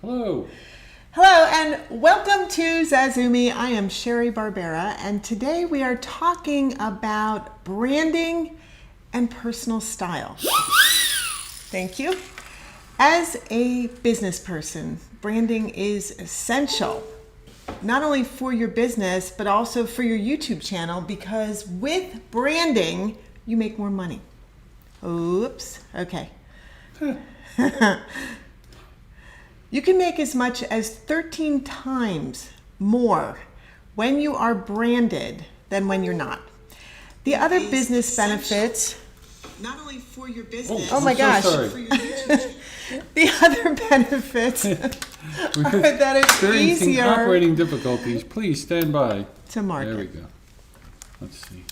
Hello. Hello and welcome to Zazoome. I am Sheri Barbera, and today we are talking about branding and personal style. Thank you. As a business person, branding is essential, not only for your business, but also for your YouTube channel, because with branding, you make more money. Oops, okay. You can make as much as 13 times more when you are branded than when you're not. The other business benefits, not only for your business, Oh my gosh. So sorry. The other benefits are that it's Experiencing easier operating difficulties. Please stand by. to market. There we go. Let's see.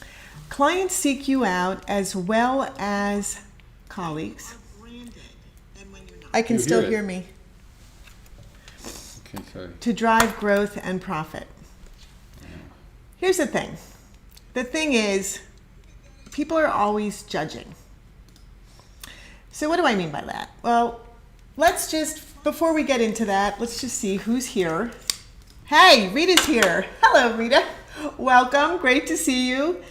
Clients seek you out as well as colleagues. I can You still hear it. hear me. Okay, sorry. To drive growth and profit. Here's the thing. The thing is, people are always judging. So what do I mean by that? Well, let's just, before we get into that, let's just see who's here. Hey, Rita's here. Hello, Rita. Welcome. Great to see you.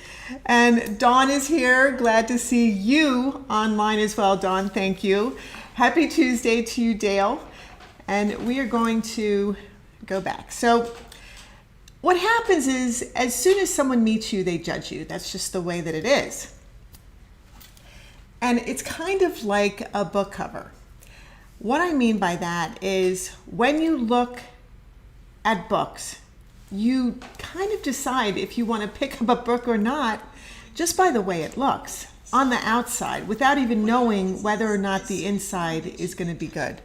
And Dawn is here. Glad to see you online as well, Dawn. Thank you. Happy Tuesday to you, Dale. And we are going to go back. So what happens is, as soon as someone meets you, they judge you. That's just the way that it is. And it's kind of like a book cover. What I mean by that is, when you look at books, you kind of decide if you want to pick up a book or not just by the way it looks on the outside, without even knowing whether or not the inside is going to be good.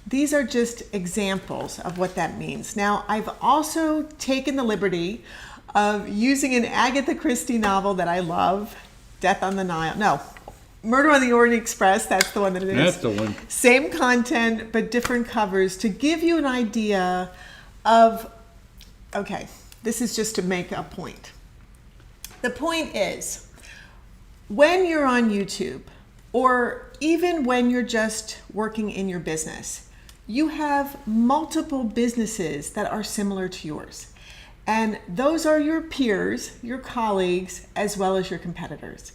These are just examples of what that means. Now, I've also taken the liberty of using an Agatha Christie novel that I love, Death on the Nile. No, Murder on the Orient Express. That's the one that it is. That's the one. Same content, but different covers, to give you an idea of, okay, this is just to make a point. The point is, when you're on YouTube, or even when you're just working in your business, you have multiple businesses that are similar to yours. And those are your peers, your colleagues, as well as your competitors.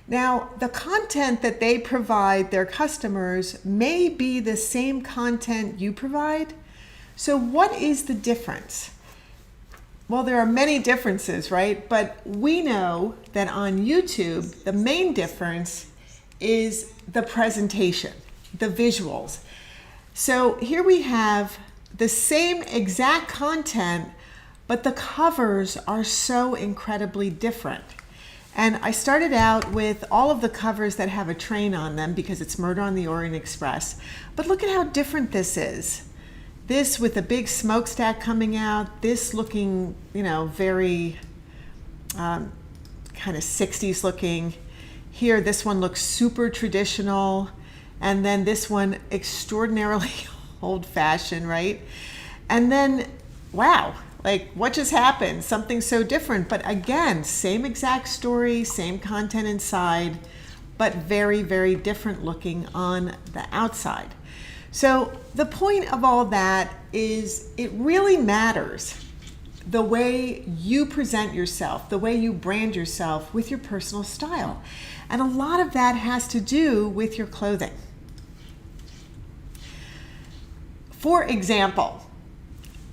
Now, the content that they provide their customers may be the same content you provide. So what is the difference? Well, there are many differences, right? But we know that on YouTube, the main difference is the presentation, the visuals. So here we have the same exact content, but the covers are so incredibly different. And I started out with all of the covers that have a train on them because it's Murder on the Orient Express. But look at how different this is. This with a big smokestack coming out, this looking, very kind of 60s looking. Here, this one looks super traditional. And then this one extraordinarily old-fashioned, right? And then, wow, like what just happened? Something so different. But again, same exact story, same content inside, but very, very different looking on the outside. So the point of all that is, it really matters the way you present yourself, the way you brand yourself with your personal style. And a lot of that has to do with your clothing. For example,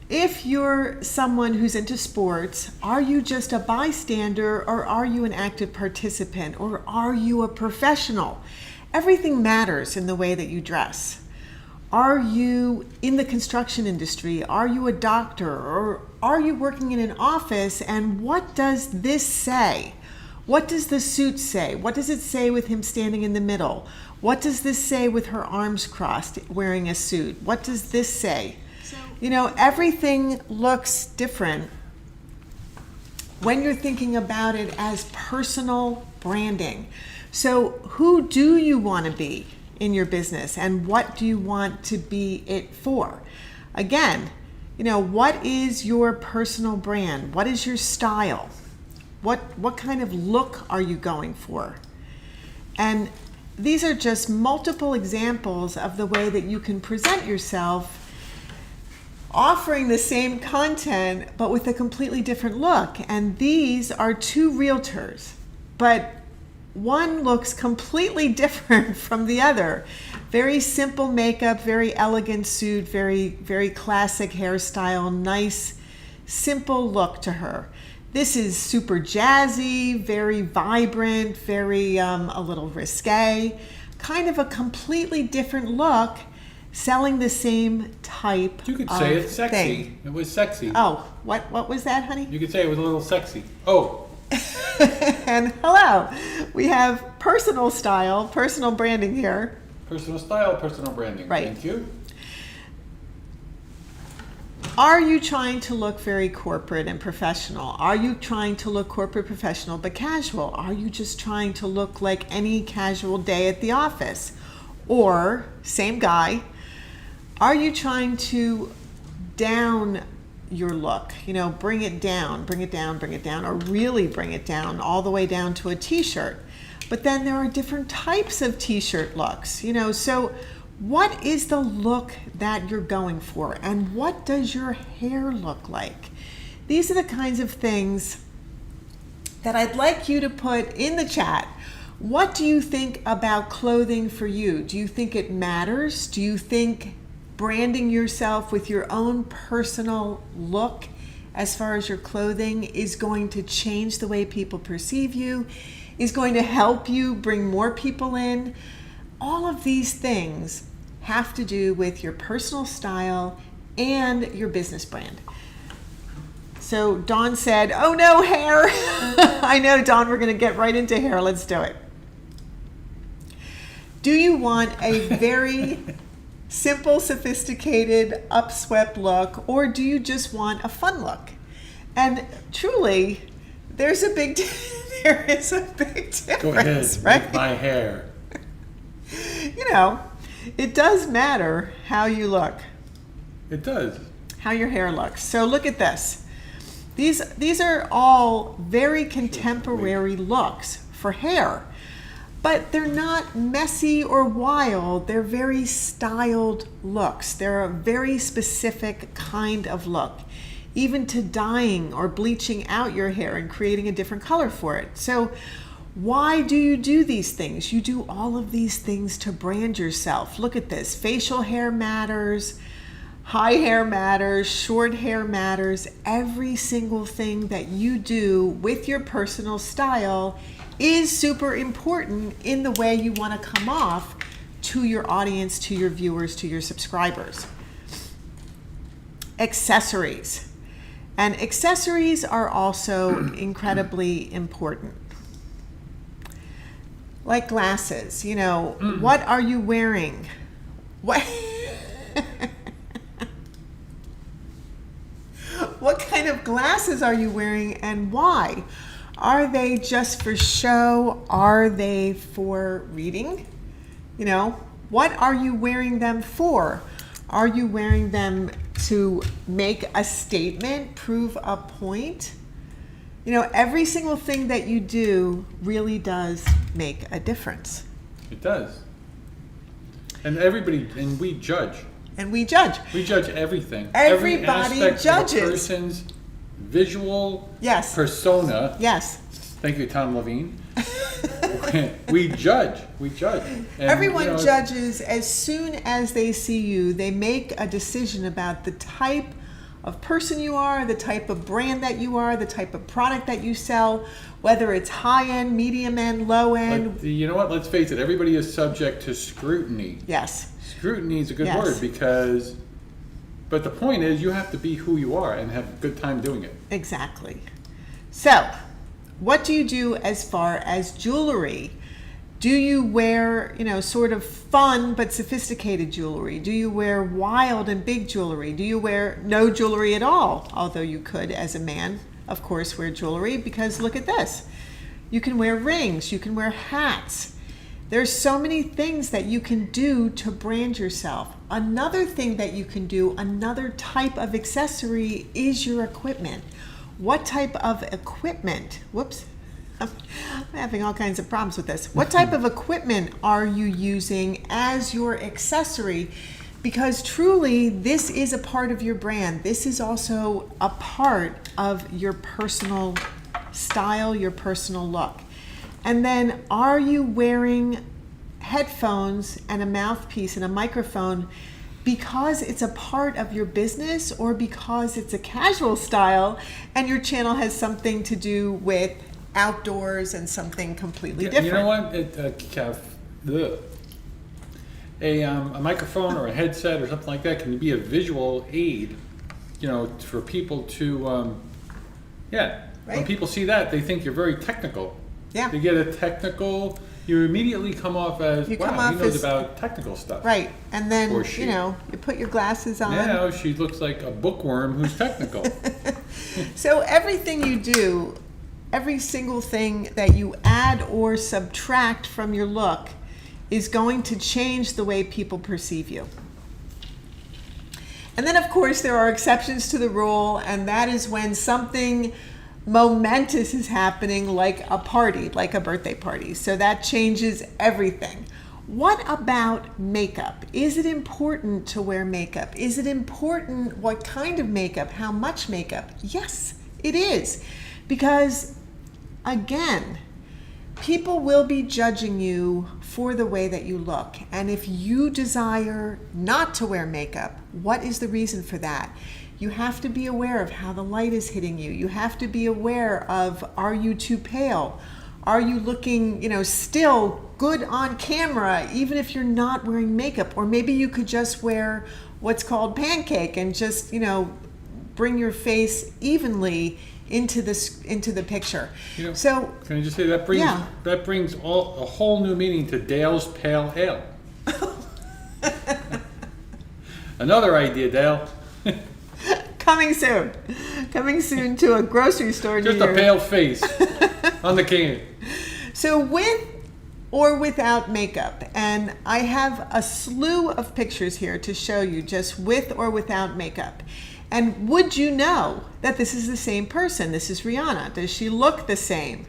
if you're someone who's into sports, are you just a bystander, or are you an active participant, or are you a professional? Everything matters in the way that you dress. Are you in the construction industry? Are you a doctor? Or are you working in an office? And what does this say? What does the suit say? What does it say with him standing in the middle? What does this say with her arms crossed wearing a suit? What does this say? Everything looks different when you're thinking about it as personal branding. So who do you want to be in your business, and what do you want to be it for? Again, what is your personal brand? What is your style? What kind of look are you going for? And these are just multiple examples of the way that you can present yourself, offering the same content, but with a completely different look. And these are two realtors, but one looks completely different from the other. Very simple makeup, very elegant suit, very, very classic hairstyle, nice, simple look to her. This is super jazzy, very vibrant, very a little risque, kind of a completely different look, selling the same type of You could say it's sexy. thing. It was sexy. Oh, what was that, honey? You could say it was a little sexy. Oh, And hello, we have personal style, personal branding here. personal style, personal branding. Right. Thank you. Are you trying to look very corporate and professional? Are you trying to look corporate, professional, but casual? Are you just trying to look like any casual day at the office? Or, same guy, are you trying to down your look? You know, bring it down, bring it down, bring it down, or really bring it down all the way down to a t-shirt. But then there are different types of t-shirt looks, you know, so what is the look that you're going for, and what does your hair look like? These are the kinds of things that I'd like you to put in the chat. What do you think about clothing for you? Do you think it matters? Do you think branding yourself with your own personal look as far as your clothing is going to change the way people perceive you, is going to help you bring more people in? All of these things have to do with your personal style and your business brand. So Dawn said, oh no, hair. I know, Dawn, we're going to get right into hair. Let's do it. Do you want a very simple, sophisticated, upswept look, or do you just want a fun look? And truly, there is a big difference, Go ahead. right? Make my hair. You know, it does matter how you look, It does. how your hair looks. So look at this. These are all very contemporary looks for hair, but they're not messy or wild. They're very styled looks. They're a very specific kind of look, even to dyeing or bleaching out your hair and creating a different color for it. So why do you do these things? You do all of these things to brand yourself. Look at this. Facial hair matters. High hair matters. Short hair matters. Every single thing that you do with your personal style is super important in the way you want to come off to your audience, to your viewers, to your subscribers. Accessories. And accessories are also incredibly important. Like glasses, you know, what are you wearing? What what kind of glasses are you wearing, and why? Are they just for show? Are they for reading? You know, what are you wearing them for? Are you wearing them to make a statement, prove a point? You know, every single thing that you do really does make a difference. It does. And we judge. And we judge. We judge everything. Everybody Every aspect judges. of a person's visual Yes. persona. Yes. Thank you, Tom Levine. We judge. We judge. And, Everyone you know, judges as soon as they see you. They make a decision about the type of person you are, the type of brand that you are, the type of product that you sell, whether it's high end, medium end, low end. But you know what? Let's face it. Everybody is subject to scrutiny. Yes. Scrutiny is a good Yes. word because, but the point is you have to be who you are and have a good time doing it. Exactly. So, what do you do as far as jewelry? Do you wear, you know, sort of fun but sophisticated jewelry? Do you wear wild and big jewelry? Do you wear no jewelry at all? Although you could, as a man, of course, wear jewelry, because look at this. You can wear rings, you can wear hats. There's so many things that you can do to brand yourself. Another thing that you can do, another type of accessory, is your equipment. What type of equipment, I'm having all kinds of problems with this. What type of equipment are you using as your accessory? Because truly, this is a part of your brand. This is also a part of your personal style, your personal look. And then, are you wearing headphones and a mouthpiece and a microphone because it's a part of your business, or because it's a casual style and your channel has something to do with outdoors and something completely different? You know what, a microphone or a headset or something like that can be a visual aid, you know, for people to, When Right. people see that, they think you're very technical. Yeah. You get a technical, you immediately come off as, You wow, come he off knows as- about technical stuff. Right, and then, Or she. you know, you put your glasses on. Now she looks like a bookworm who's technical. So everything you do, every single thing that you add or subtract from your look is going to change the way people perceive you. And then, of course, there are exceptions to the rule, and that is when something momentous is happening, like a party, like a birthday party. So that changes everything. What about makeup? Is it important to wear makeup? Is it important what kind of makeup? How much makeup? Yes, it is. Because, again, people will be judging you for the way that you look. And if you desire not to wear makeup, what is the reason for that? You have to be aware of how the light is hitting you. You have to be aware of, are you too pale? Are you looking, you know, still good on camera, even if you're not wearing makeup? Or maybe you could just wear what's called pancake and just, you know, bring your face evenly into the picture. You know, So can I just say that brings a whole new meaning to Dale's Pale Ale. Another idea, Dale. coming soon to a grocery store Just near a you. pale face on the can. So with or without makeup, and I have a slew of pictures here to show you just with or without makeup. And would you know that this is the same person? This is Rihanna. Does she look the same?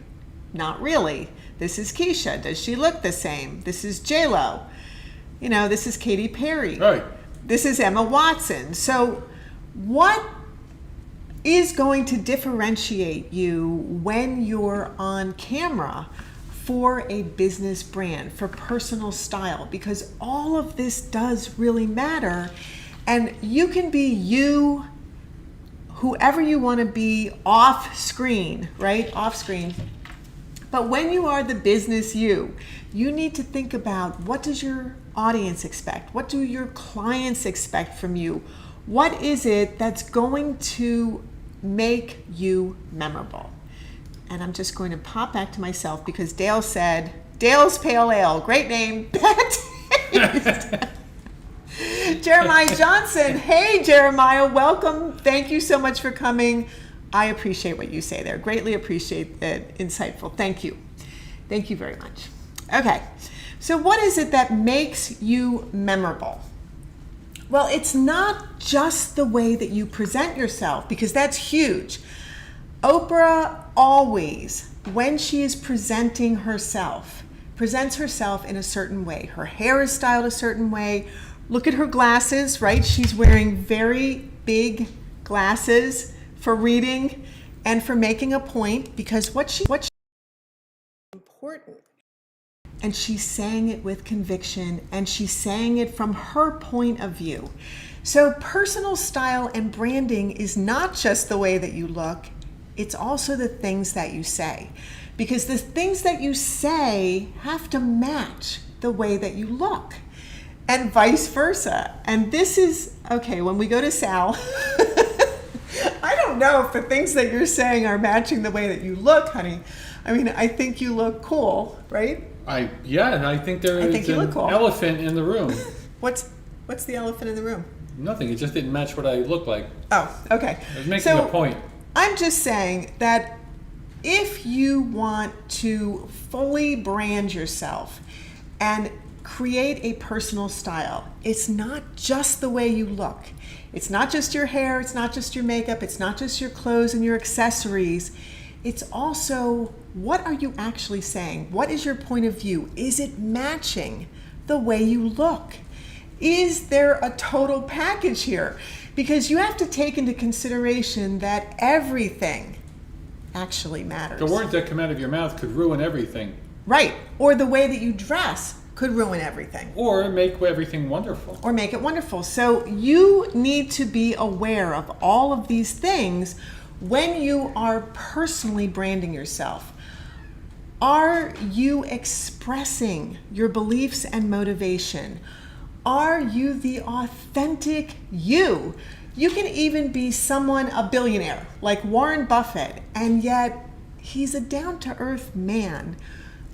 Not really. This is Keisha. Does she look the same? This is J-Lo. You know, this is Katy Perry. Right. This is Emma Watson. So what is going to differentiate you when you're on camera for a business brand, for personal style? Because all of this does really matter. And you can be you, whoever you want to be off screen, right? Off screen. But when you are the business you need to think about, what does your audience expect? What do your clients expect from you? What is it that's going to make you memorable? And I'm just going to pop back to myself because Dale said, Dale's Pale Ale, great name. Jeremiah Johnson. Hey, Jeremiah, welcome. Thank you so much for coming. I appreciate what you say there. Greatly appreciate it. Insightful. Thank you. Thank you very much. Okay. So what is it that makes you memorable? Well, it's not just the way that you present yourself, because that's huge. Oprah always, when she is presenting herself, presents herself in a certain way. Her hair is styled a certain way. Look at her glasses, right? She's wearing very big glasses for reading and for making a point, because what's important. And she's saying it with conviction, and she's saying it from her point of view. So personal style and branding is not just the way that you look, it's also the things that you say. Because the things that you say have to match the way that you look, and vice versa. And this is, okay, when we go to Sal, I don't know if the things that you're saying are matching the way that you look, honey. I mean, I think you look cool, right? I think there I is think you look an cool. elephant in the room. What's the elephant in the room? Nothing. It just didn't match what I look like. Oh, okay. I was making a point. I'm just saying that if you want to fully brand yourself and create a personal style, it's not just the way you look. It's not just your hair. It's not just your makeup. It's not just your clothes and your accessories. It's also what are you actually saying? What is your point of view? Is it matching the way you look? Is there a total package here? Because you have to take into consideration that everything actually matters. The words that come out of your mouth could ruin everything. Right. Or the way that you dress could ruin everything. Or make everything wonderful. Or make it wonderful. So you need to be aware of all of these things when you are personally branding yourself. Are you expressing your beliefs and motivation? Are you the authentic you? You can even be someone, a billionaire, like Warren Buffett, and yet he's a down-to-earth man,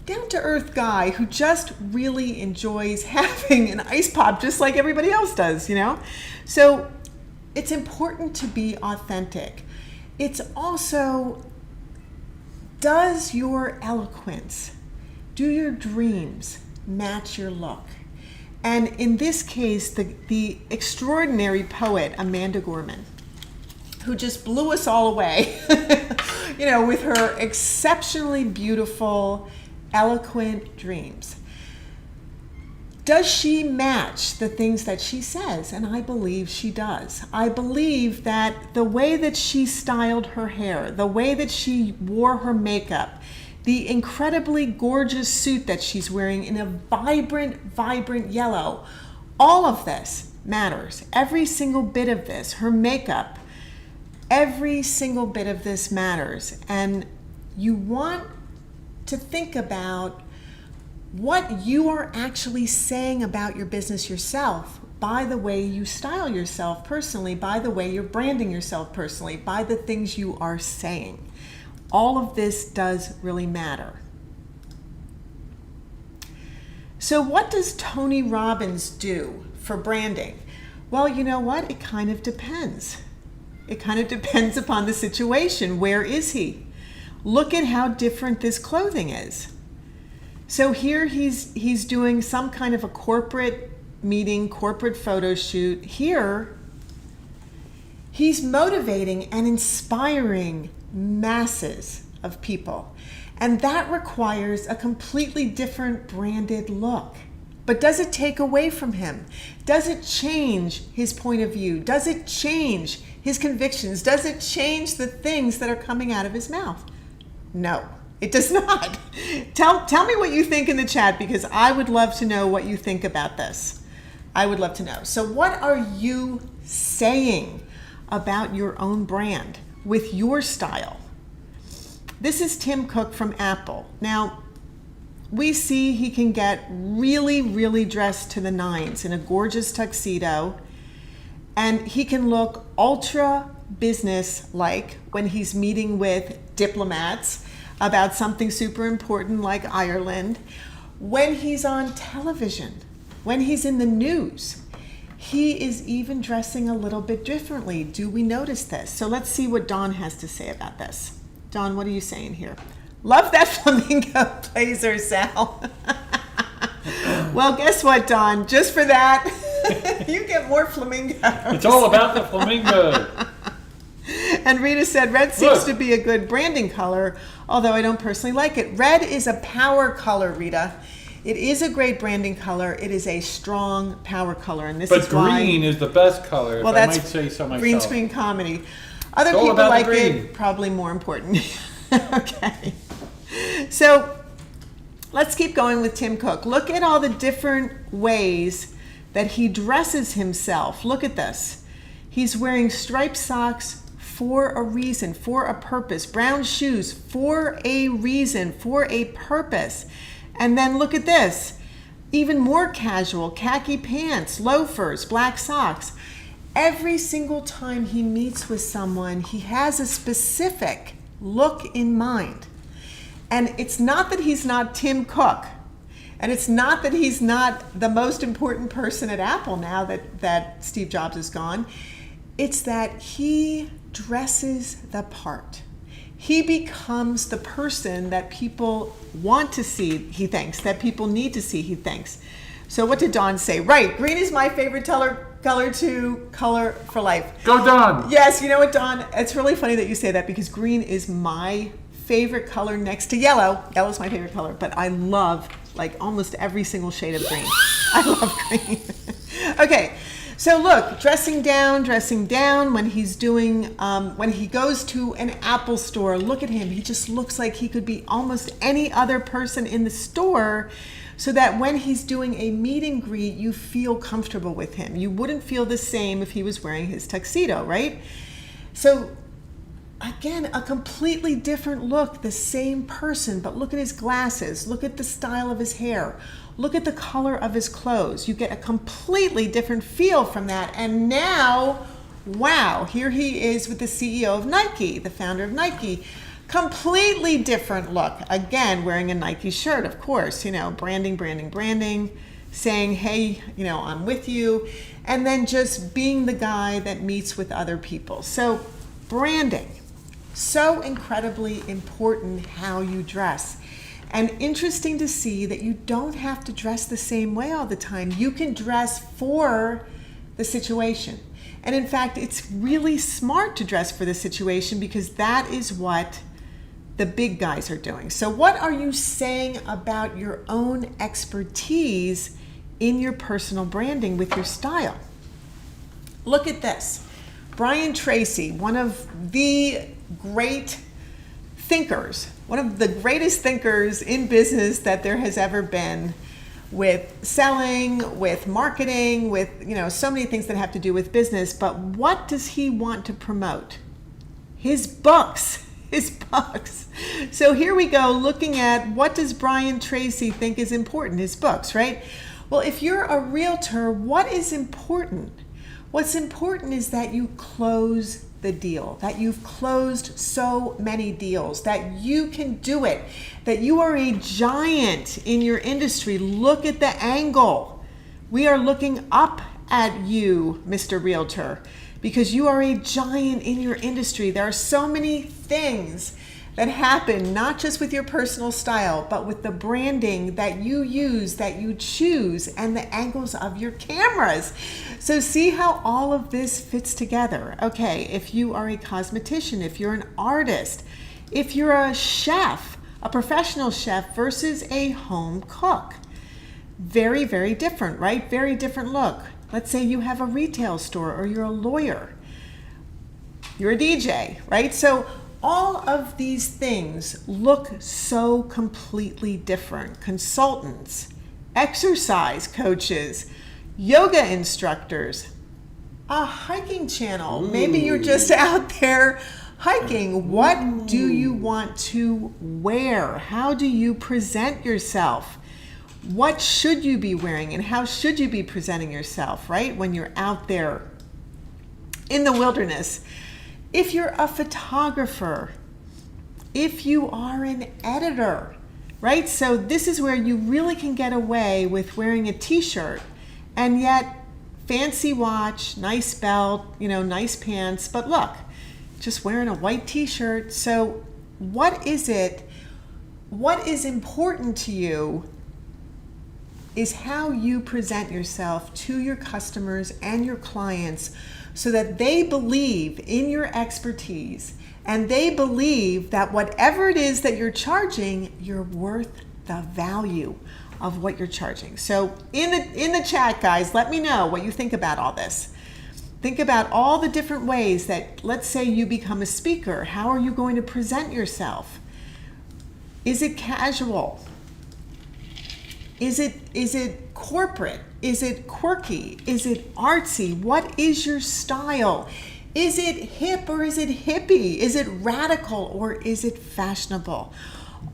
down-to-earth guy who just really enjoys having an ice pop just like everybody else does, you know? So it's important to be authentic. It's also, does your eloquence, do your dreams match your look? And in this case, the extraordinary poet Amanda Gorman, who just blew us all away, you know, with her exceptionally beautiful, eloquent dreams. Does she match the things that she says? And I believe she does. I believe that the way that she styled her hair, the way that she wore her makeup, the incredibly gorgeous suit that she's wearing in a vibrant, vibrant yellow, all of this matters. Every single bit of this, her makeup, every single bit of this matters. And you want to think about what you are actually saying about your business yourself by the way you style yourself personally, by the way you're branding yourself personally, by the things you are saying. All of this does really matter. So what does Tony Robbins do for branding? Well, you know what? It kind of depends. It kind of depends upon the situation. Where is he? Look at how different this clothing is. So here he's doing some kind of a corporate meeting, corporate photo shoot. Here, he's motivating and inspiring masses of people. And that requires a completely different branded look. But does it take away from him? Does it change his point of view? Does it change his convictions? Does it change the things that are coming out of his mouth? No, it does not. Tell me what you think in the chat, because I would love to know what you think about this. I would love to know. So what are you saying about your own brand with your style? This is Tim Cook from Apple. Now, we see he can get really, really dressed to the nines in a gorgeous tuxedo, and he can look ultra business-like when he's meeting with diplomats about something super important like Ireland. When he's on television, when he's in the news, he is even dressing a little bit differently. Do we notice this? So let's see what Dawn has to say about this. Dawn, what are you saying here? Love that flamingo blazer, Sal. Well, guess what, Dawn? Just for that, you get more flamingos. It's all about the flamingo. And Rita said, red seems to be a good branding color, although I don't personally like it. Red is a power color, Rita. It is a great branding color. It is a strong power color, and this is why. But green is the best color, well, if I that's might say so myself. Green screen comedy. Other It's all people about the like green. it, probably more important. Okay. So let's keep going with Tim Cook. Look at all the different ways that he dresses himself. Look at this. He's wearing striped socks for a reason, for a purpose. Brown shoes for a reason, for a purpose. And then look at this. Even more casual, khaki pants, loafers, black socks. Every single time he meets with someone, he has a specific look in mind. And it's not that he's not Tim Cook. And it's not that he's not the most important person at Apple now that Steve Jobs is gone. It's that he dresses the part. He becomes the person that people want to see, he thinks, that people need to see, he thinks. So what did Dawn say? Right, green is my favorite color to color for life. Go, Dawn. Yes, you know what, Dawn? It's really funny that you say that, because green is my favorite color next to yellow. Yellow's my favorite color, but I love like almost every single shade of green. I love green. Okay, so look, dressing down when he's doing, when he goes to an Apple store, look at him. He just looks like he could be almost any other person in the store, so that when he's doing a meet and greet, you feel comfortable with him. You wouldn't feel the same if he was wearing his tuxedo, right? So again, a completely different look, the same person, but look at his glasses, look at the style of his hair, look at the color of his clothes. You get a completely different feel from that. And now, wow, here he is with the CEO of Nike, the founder of Nike. Completely different look. Again, wearing a Nike shirt, of course, branding, saying, hey, I'm with you. And then just being the guy that meets with other people. So branding, so incredibly important how you dress. And interesting to see that you don't have to dress the same way all the time. You can dress for the situation. And in fact, it's really smart to dress for the situation, because that is what the big guys are doing. So what are you saying about your own expertise in your personal branding with your style? Look at this. Brian Tracy, one of the great thinkers, one of the greatest thinkers in business that there has ever been, with selling, with marketing, with so many things that have to do with business. But what does he want to promote? His books. His books. So here we go, looking at what does Brian Tracy think is important, his books, right? Well, if you're a realtor, what is important? What's important is that you close the deal, that you've closed so many deals, that you can do it, that you are a giant in your industry. Look at the angle. We are looking up at you, Mr. Realtor, because you are a giant in your industry. There are so many things that happen, not just with your personal style, but with the branding that you use, that you choose, and the angles of your cameras. So see how all of this fits together. Okay, if you are a cosmetician, if you're an artist, if you're a chef, a professional chef versus a home cook, very, very different, right? Very different look. Let's say you have a retail store, or you're a lawyer, you're a DJ, right? So all of these things look so completely different. Consultants, exercise coaches, yoga instructors, a hiking channel. Maybe you're just out there hiking. What do you want to wear? How do you present yourself? What should you be wearing, and how should you be presenting yourself, right? When you're out there in the wilderness. If you're a photographer, if you are an editor, right? So this is where you really can get away with wearing a t-shirt and yet fancy watch, nice belt, nice pants, but look, just wearing a white t-shirt. So what is it? What is important to you is how you present yourself to your customers and your clients, so that they believe in your expertise, and they believe that whatever it is that you're charging, you're worth the value of what you're charging. So in the chat, guys, let me know what you think about all this. Think about all the different ways that, let's say you become a speaker. How are you going to present yourself? Is it casual? Is it corporate? Is it quirky? Is it artsy? What is your style? Is it hip or is it hippie? Is it radical or is it fashionable?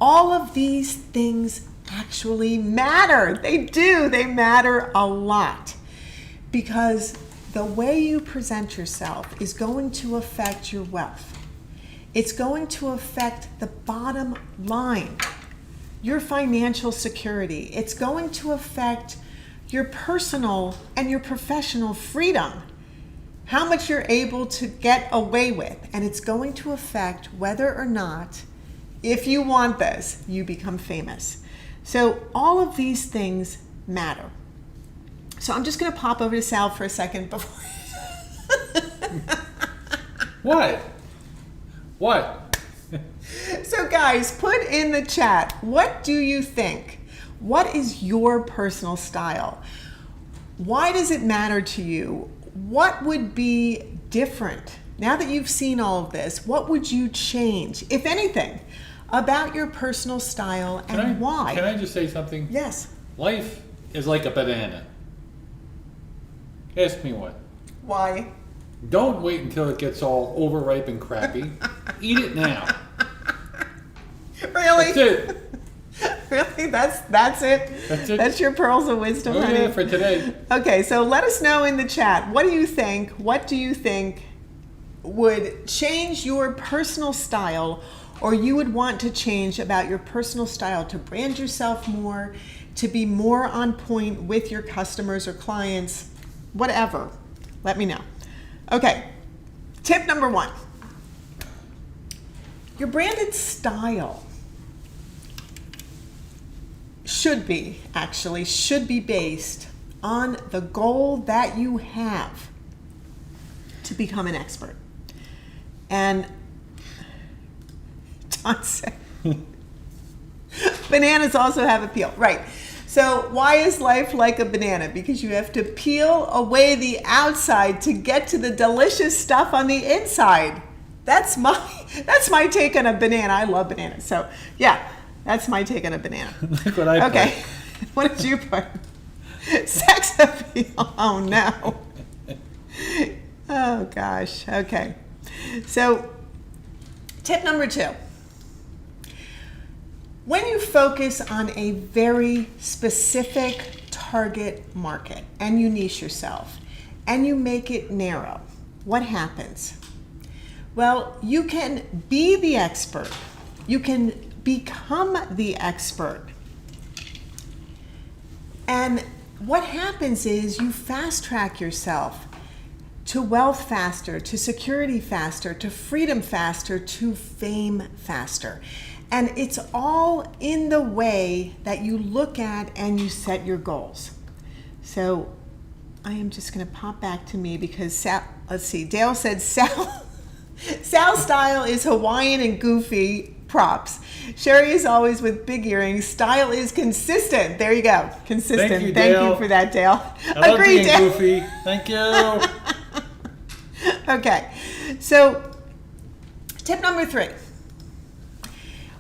All of these things actually matter. They do. They matter a lot, because the way you present yourself is going to affect your wealth. It's going to affect the bottom line, your financial security. It's going to affect your personal and your professional freedom, how much you're able to get away with. And it's going to affect whether or not, if you want this, you become famous. So all of these things matter. So I'm just going to pop over to Sal for a second before. What? So guys, put in the chat, what do you think? What is your personal style? Why does it matter to you? What would be different? Now that you've seen all of this, what would you change, if anything, about your personal style and why? Can I just say something? Yes. Life is like a banana. Ask me what. Why? Don't wait until it gets all overripe and crappy. Eat it now. Really? That's it. Really? That's it? That's it. That's your pearls of wisdom, Oh honey? yeah, for today. Okay, so let us know in the chat. What do you think? What do you think would change your personal style, or you would want to change about your personal style to brand yourself more, to be more on point with your customers or clients, whatever? Let me know. Okay, tip number 1. Your branded style should be based on the goal that you have to become an expert. And Don said, bananas also have appeal. Right. So why is life like a banana? Because you have to peel away the outside to get to the delicious stuff on the inside. That's my take on a banana. I love bananas. So yeah, that's my take on a banana. Look what I Okay. What did you put? Sex appeal. Oh no. Oh gosh. Okay. So tip number 2. When you focus on a very specific target market and you niche yourself and you make it narrow, what happens? Well, you can be the expert. You can become the expert. And what happens is you fast track yourself to wealth faster, to security faster, to freedom faster, to fame faster. And it's all in the way that you look at and you set your goals. So I am just going to pop back to me because let's see, Dale said Sal's style is Hawaiian and goofy. Props. Sheri is always with big earrings. Style is consistent. There you go. Consistent. Thank you, Dale. for that, Dale. I love being Dale. goofy. Thank you. Okay. So, tip number 3.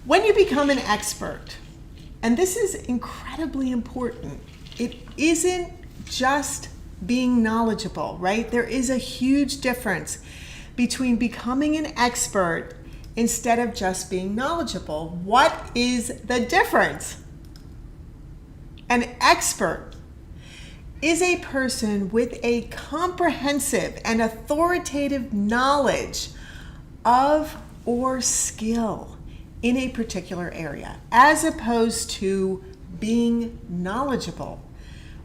When you become an expert, and this is incredibly important, it isn't just being knowledgeable, right? There is a huge difference between becoming an expert instead of just being knowledgeable. What is the difference? An expert is a person with a comprehensive and authoritative knowledge of or skill in a particular area, as opposed to being knowledgeable.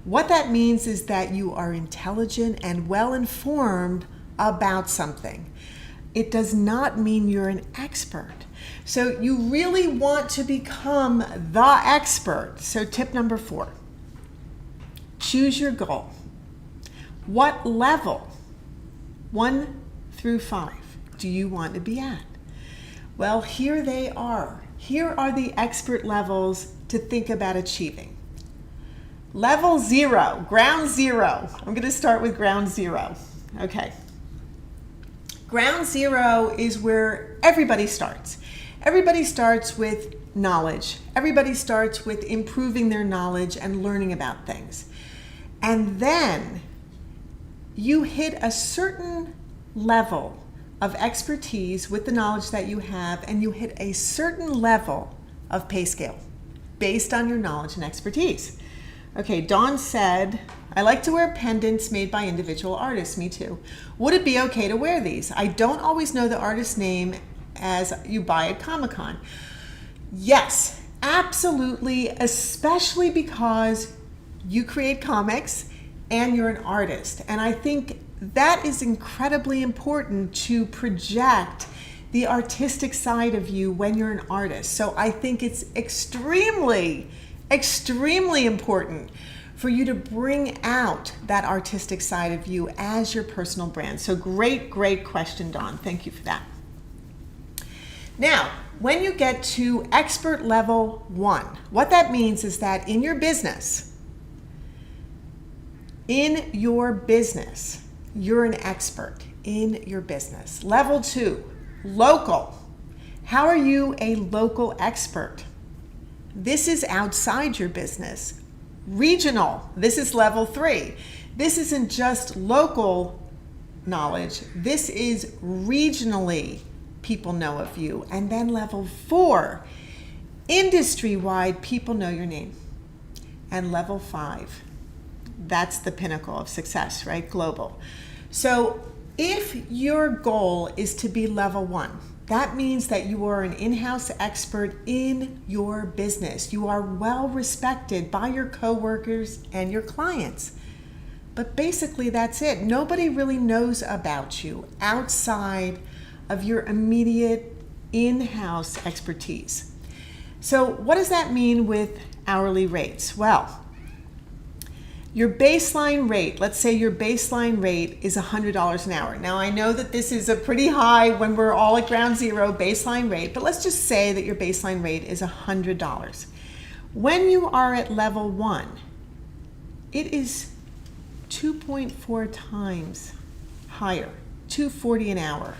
What that means is that you are intelligent and well-informed about something. It does not mean you're an expert. So you really want to become the expert. So tip number 4, choose your goal. What level, 1 through 5, do you want to be at? Well, here they are. Here are the expert levels to think about achieving. Level 0, ground 0. I'm going to start with ground 0. Okay. Ground 0 is where everybody starts. Everybody starts with knowledge. Everybody starts with improving their knowledge and learning about things. And then you hit a certain level of expertise with the knowledge that you have, and you hit a certain level of pay scale based on your knowledge and expertise. Okay, Dawn said, I like to wear pendants made by individual artists. Me too. Would it be okay to wear these? I don't always know the artist's name as you buy at Comic-Con. Yes, absolutely, especially because you create comics and you're an artist. And I think that is incredibly important to project the artistic side of you when you're an artist. So I think it's extremely important for you to bring out that artistic side of you as your personal brand. So great question, Dawn. Thank you for that. Now, when you get to expert level 1, what that means is that in your business, you're an expert in your business. Level 2, local. How are you a local expert? This is outside your business. Regional, this is level 3. This isn't just local knowledge, this is regionally people know of you. And then level 4, industry-wide, people know your name. And level 5, that's the pinnacle of success, right? Global. So if your goal is to be level 1, that means that you are an in-house expert in your business. You are well respected by your coworkers and your clients. But basically that's it. Nobody really knows about you outside of your immediate in-house expertise. So what does that mean with hourly rates? Well, your baseline rate, let's say your baseline rate is $100 an hour. Now I know that this is a pretty high when we're all at ground zero baseline rate, but let's just say that your baseline rate is $100. When you are at level 1, it is 2.4 times higher, $240 an hour.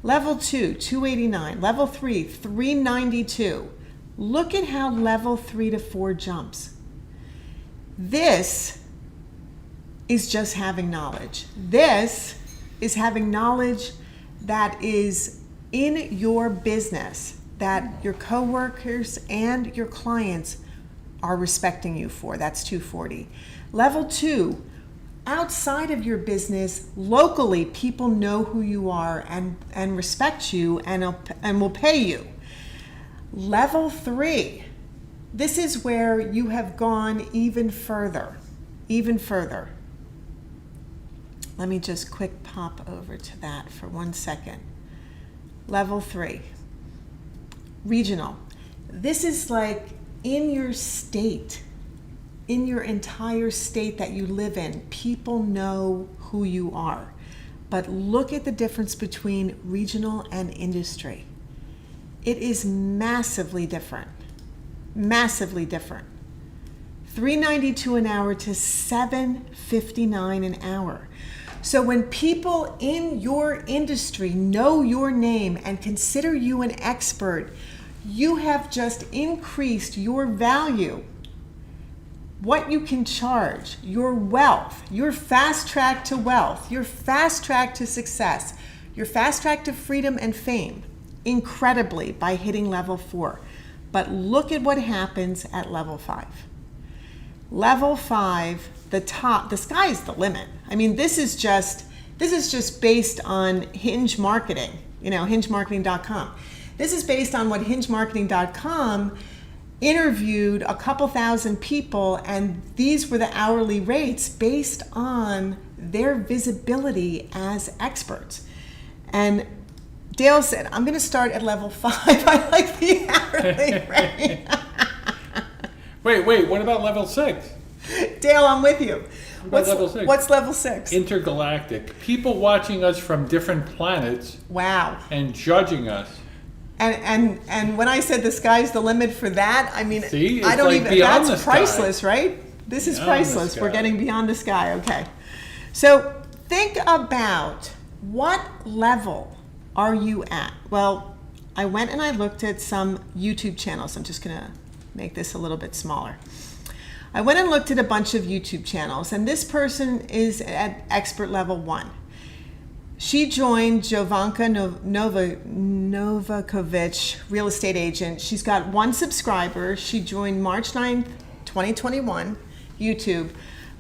Level 2, $289. Level 3, $392. Look at how level 3 to 4 jumps. This is just having knowledge. This is having knowledge that is in your business, that your coworkers and your clients are respecting you for. That's 240. Level 2, outside of your business, locally, people know who you are and respect you and will pay you. Level 3, this is where you have gone even further. Let me just quick pop over to that for 1 second. Level 3, regional. This is like in your state, in your entire state that you live in, people know who you are. But look at the difference between regional and industry. It is massively different. Massively different. $392 an hour to $759 an hour. So when people in your industry know your name and consider you an expert, you have just increased your value, what you can charge, your wealth, your fast track to wealth, your fast track to success, your fast track to freedom and fame, incredibly by hitting level 4. But look at what happens at level 5. Level 5, the sky is the limit. I mean, this is just based on Hinge Marketing, hingemarketing.com. This is based on what hingemarketing.com interviewed a couple thousand people, and these were the hourly rates based on their visibility as experts. And Dale said, I'm going to start at level 5. I like the hourly rate. Wait, what about level 6? Dale, I'm with you. What's level 6? What's level 6? Intergalactic. People watching us from different planets. Wow. And judging us. And when I said the sky's the limit for that, I mean, see, I don't like even, that's priceless, right? This is priceless. We're getting beyond the sky. Okay. So think about what level are you at? Well, I went and I looked at some YouTube channels. I'm just going to make this a little bit smaller. I went and looked at a bunch of YouTube channels, and this person is at expert level 1. She joined Jovanka Novakovic, real estate agent. She's got 1 subscriber. She joined March 9th, 2021, YouTube.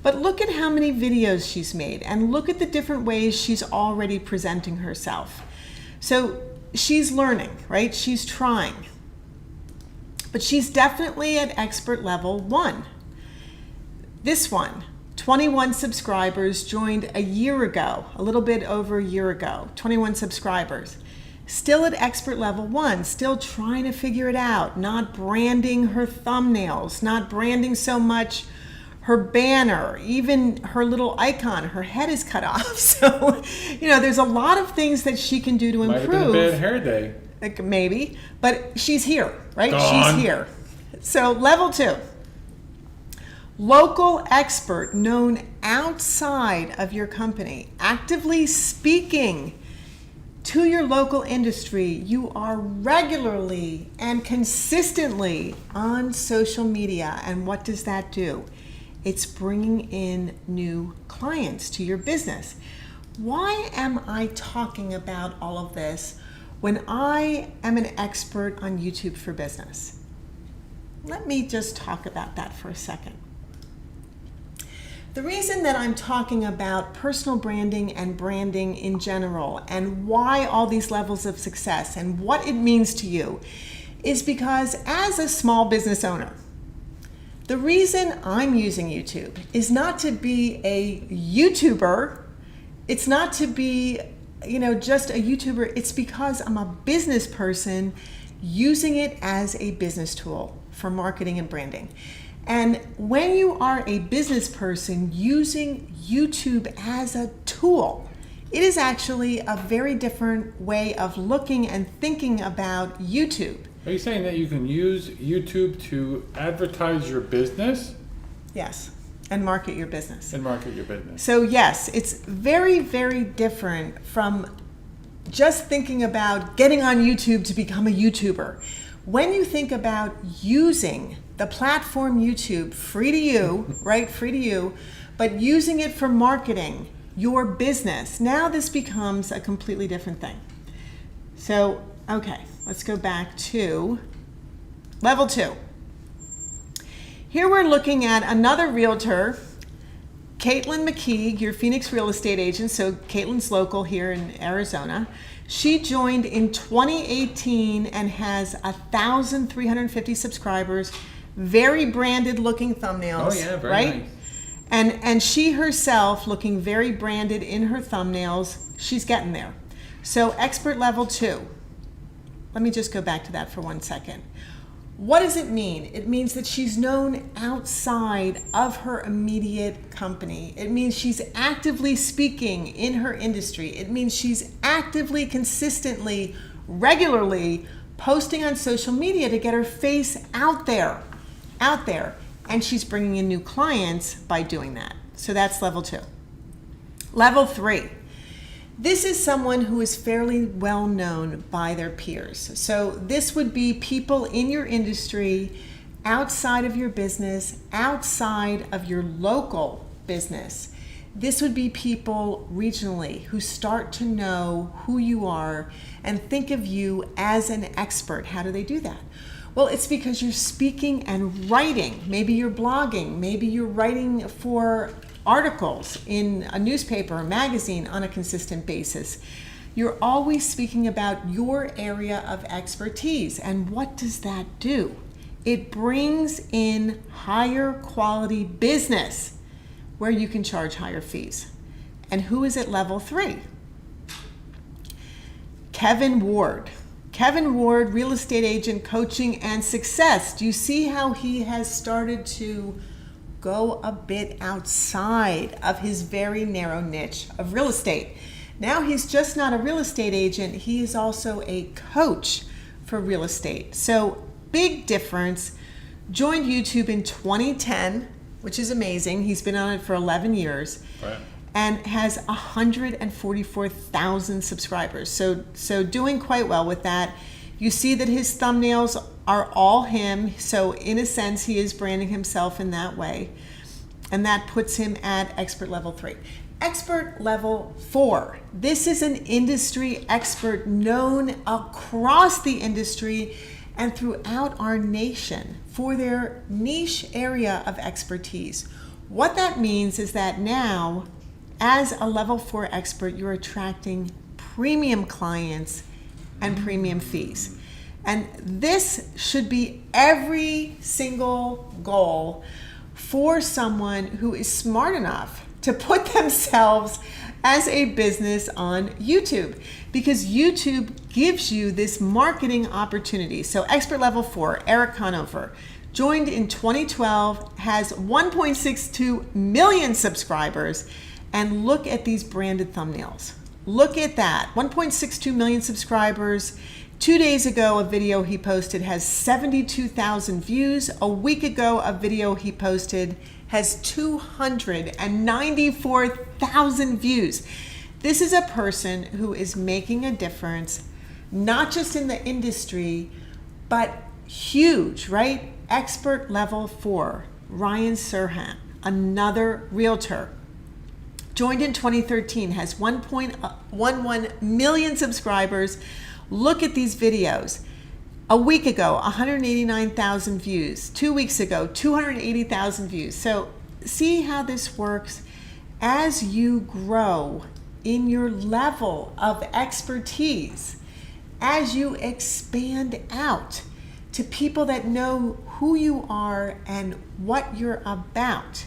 But look at how many videos she's made, and look at the different ways she's already presenting herself. So she's learning, right? She's trying. But she's definitely at expert level 1. This one, 21 subscribers, joined a year ago, a little bit over a year ago, 21 subscribers. Still at expert level 1, still trying to figure it out, not branding her thumbnails, not branding so much her banner, even her little icon, her head is cut off. So, there's a lot of things that she can do to improve. Might have been a bad hair day. like maybe, but she's here, right? Gone. She's here. So level 2. Local expert known outside of your company, actively speaking to your local industry. You are regularly and consistently on social media. And what does that do? It's bringing in new clients to your business. Why am I talking about all of this when I am an expert on YouTube for Business? Let me just talk about that for a second. The reason that I'm talking about personal branding and branding in general and why all these levels of success and what it means to you is because as a small business owner, the reason I'm using YouTube is not to be a YouTuber. It's not to be, just a YouTuber. It's because I'm a business person using it as a business tool for marketing and branding. And when you are a business person using YouTube as a tool, it is actually a very different way of looking and thinking about YouTube. Are you saying that you can use YouTube to advertise your business? Yes, and market your business. And market your business. So yes, it's very, very different from just thinking about getting on YouTube to become a YouTuber. When you think about using the platform YouTube, free to you, right? Free to you, but using it for marketing your business, now this becomes a completely different thing. So, okay, let's go back to level 2. Here we're looking at another realtor, Caitlin McKeague, your Phoenix real estate agent. So Caitlin's local here in Arizona. She joined in 2018 and has 1,350 subscribers, very branded looking thumbnails. Oh yeah, very right? nice. And she herself looking very branded in her thumbnails. She's getting there. So expert level 2. Let me just go back to that for 1 second. What does it mean? It means that she's known outside of her immediate company. It means she's actively speaking in her industry. It means she's actively, consistently, regularly posting on social media to get her face out there. And she's bringing in new clients by doing that. So that's level 2. Level 3. This is someone who is fairly well known by their peers. So this would be people in your industry, outside of your business, outside of your local business. This would be people regionally who start to know who you are and think of you as an expert. How do they do that? Well, it's because you're speaking and writing. Maybe you're blogging. Maybe you're writing for articles in a newspaper or magazine on a consistent basis. You're always speaking about your area of expertise. And what does that do? It brings in higher quality business where you can charge higher fees. And who is at level 3? Kevin Ward. Kevin Ward, real estate agent, coaching, and success. Do you see how he has started to go a bit outside of his very narrow niche of real estate? Now he's just not a real estate agent, he is also a coach for real estate. So big difference. Joined YouTube in 2010, which is amazing. He's been on it for 11 years. Right. And has 144,000 subscribers. So doing quite well with that. You see that his thumbnails are all him. So in a sense, he is branding himself in that way. And that puts him at expert level 3. Expert level 4. This is an industry expert known across the industry and throughout our nation for their niche area of expertise. What that means is that now, as a level 4 expert, you're attracting premium clients and premium fees. And this should be every single goal for someone who is smart enough to put themselves as a business on YouTube, because YouTube gives you this marketing opportunity. So expert level 4, Eric Conover, joined in 2012, has 1.62 million subscribers. And look at these branded thumbnails. Look at that, 1.62 million subscribers, 2 days ago, a video he posted has 72,000 views. A week ago, a video he posted has 294,000 views. This is a person who is making a difference, not just in the industry, but huge, right? Expert level 4, Ryan Serhant, another realtor. Joined in 2013, has 1.11 million subscribers. Look at these videos. A week ago, 189,000 views. 2 weeks ago, 280,000 views. So see how this works? As you grow in your level of expertise, as you expand out to people that know who you are and what you're about,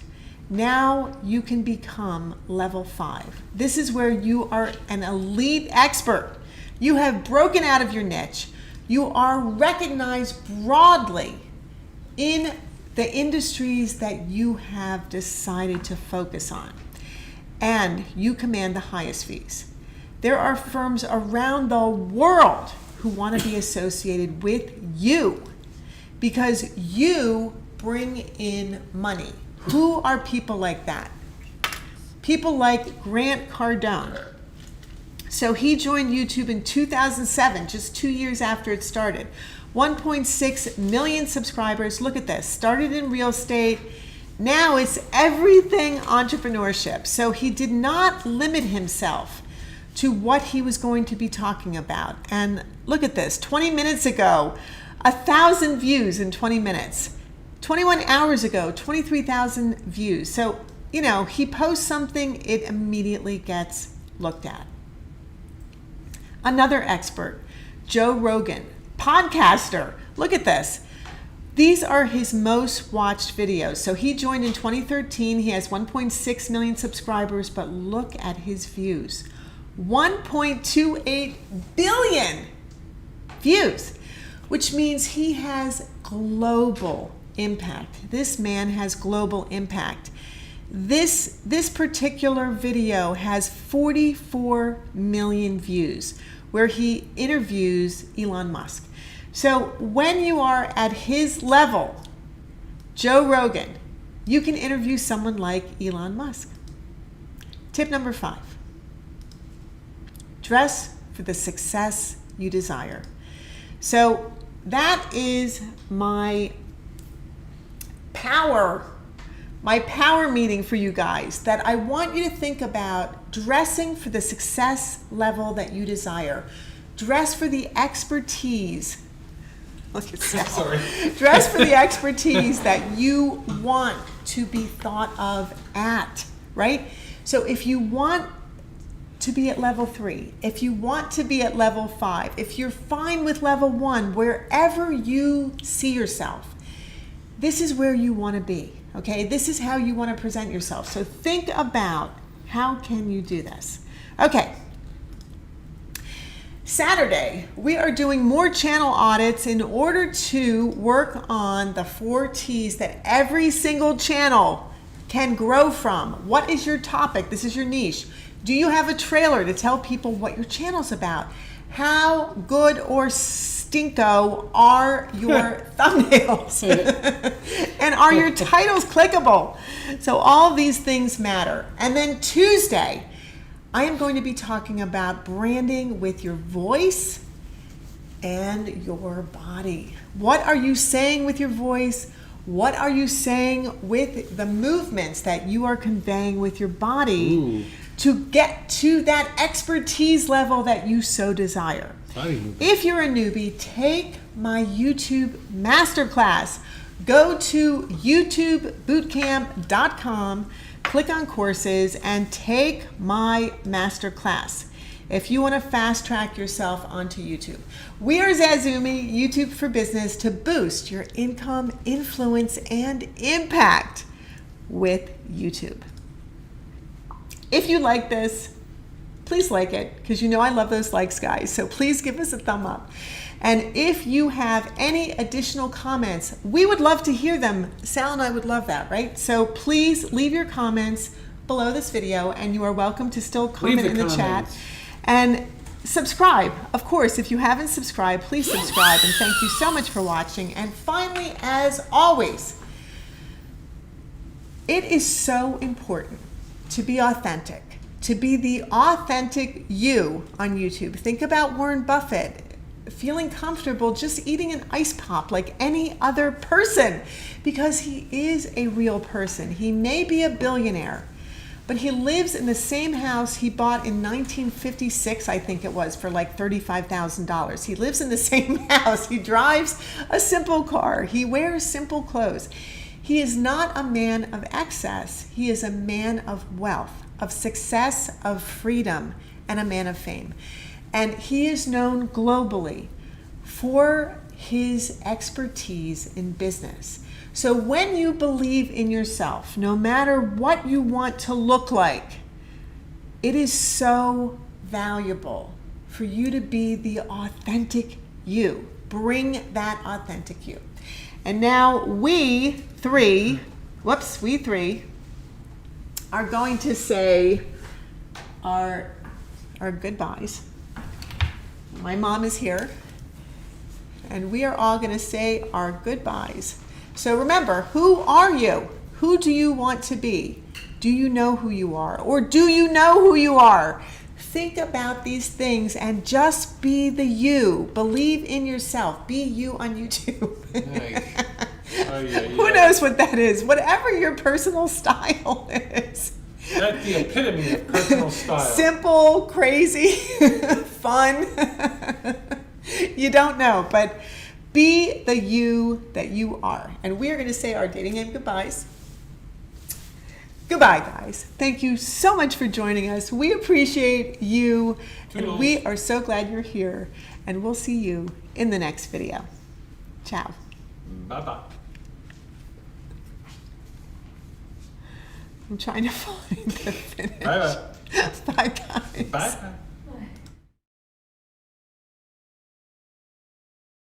now you can become level 5. This is where you are an elite expert. You have broken out of your niche. You are recognized broadly in the industries that you have decided to focus on. And you command the highest fees. There are firms around the world who want to be associated with you because you bring in money. Who are people like that? People like Grant Cardone. So he joined YouTube in 2007, just 2 years after it started. 1.6 million subscribers. Look at this. Started in real estate. Now it's everything entrepreneurship. So he did not limit himself to what he was going to be talking about. And look at this. 20 minutes ago, 1,000 views in 20 minutes. 21 hours ago, 23,000 views. So, you know, he posts something, it immediately gets looked at. Another expert, Joe Rogan, podcaster. Look at this. These are his most watched videos. So he joined in 2013. He has 1.6 million subscribers, but look at his views. 1.28 billion views, which means he has global impact. This man has global impact. This particular video has 44 million views where he interviews Elon Musk. So when you are at his level, Joe Rogan, you can interview someone like Elon Musk. Tip number 5, dress for the success you desire. So that is my power meeting for you guys, that I want you to think about dressing for the success level that you desire. Dress for the expertise. Sorry. Dress for the expertise that you want to be thought of at, right? So if you want to be at level 3, if you want to be at level 5, if you're fine with level 1, wherever you see yourself, this is where you want to be, okay? This is how you want to present yourself. So think about how can you do this. Okay. Saturday, we are doing more channel audits in order to work on the 4 T's that every single channel can grow from. What is your topic? This is your niche. Do you have a trailer to tell people what your channel's about? How good or stinko are your thumbnails? And are your titles clickable? So all these things matter. And then Tuesday, I am going to be talking about branding with your voice and your body. What are you saying with your voice? What are you saying with the movements that you are conveying with your body? Ooh. To get to that expertise level that you so desire? If you're a newbie, take my YouTube masterclass. Go to youtubebootcamp.com, click on courses, and take my masterclass if you want to fast track yourself onto YouTube. We are zazoome, YouTube for Business, to boost your income, influence, and impact with YouTube. If you like this, please like it, because you know I love those likes, guys. So please give us a thumb up. And if you have any additional comments, we would love to hear them. Sal and I would love that, right? So please leave your comments below this video, and you are welcome to still comment in the chat. And subscribe. Of course, if you haven't subscribed, please subscribe. And thank you so much for watching. And finally, as always, it is so important to be authentic, to be the authentic you on YouTube. Think about Warren Buffett feeling comfortable just eating an ice pop like any other person because he is a real person. He may be a billionaire, but he lives in the same house he bought in 1956, I think it was, for like $35,000. He lives in the same house. He drives a simple car. He wears simple clothes. He is not a man of excess. He is a man of wealth, of success, of freedom, and a man of fame. And he is known globally for his expertise in business. So when you believe in yourself, no matter what you want to look like, it is so valuable for you to be the authentic you. Bring that authentic you. And now we three are going to say our goodbyes. My mom is here, and we are all going to say our goodbyes. So remember, who are you? Who do you want to be? Do you know who you are? Or do you know who you are? Think about these things and just be the you. Believe in yourself. Be you on YouTube. Nice. Oh, yeah. Who knows what that is? Whatever your personal style is. That's the epitome of personal style. Simple, crazy, fun. You don't know, but be the you that you are. And we are going to say our dating game goodbyes. Goodbye, guys. Thank you so much for joining us. We appreciate you, and we are so glad you're here. And we'll see you in the next video. Ciao. Bye-bye. I'm trying to find the finish. Bye-bye. Bye, guys. Bye-bye.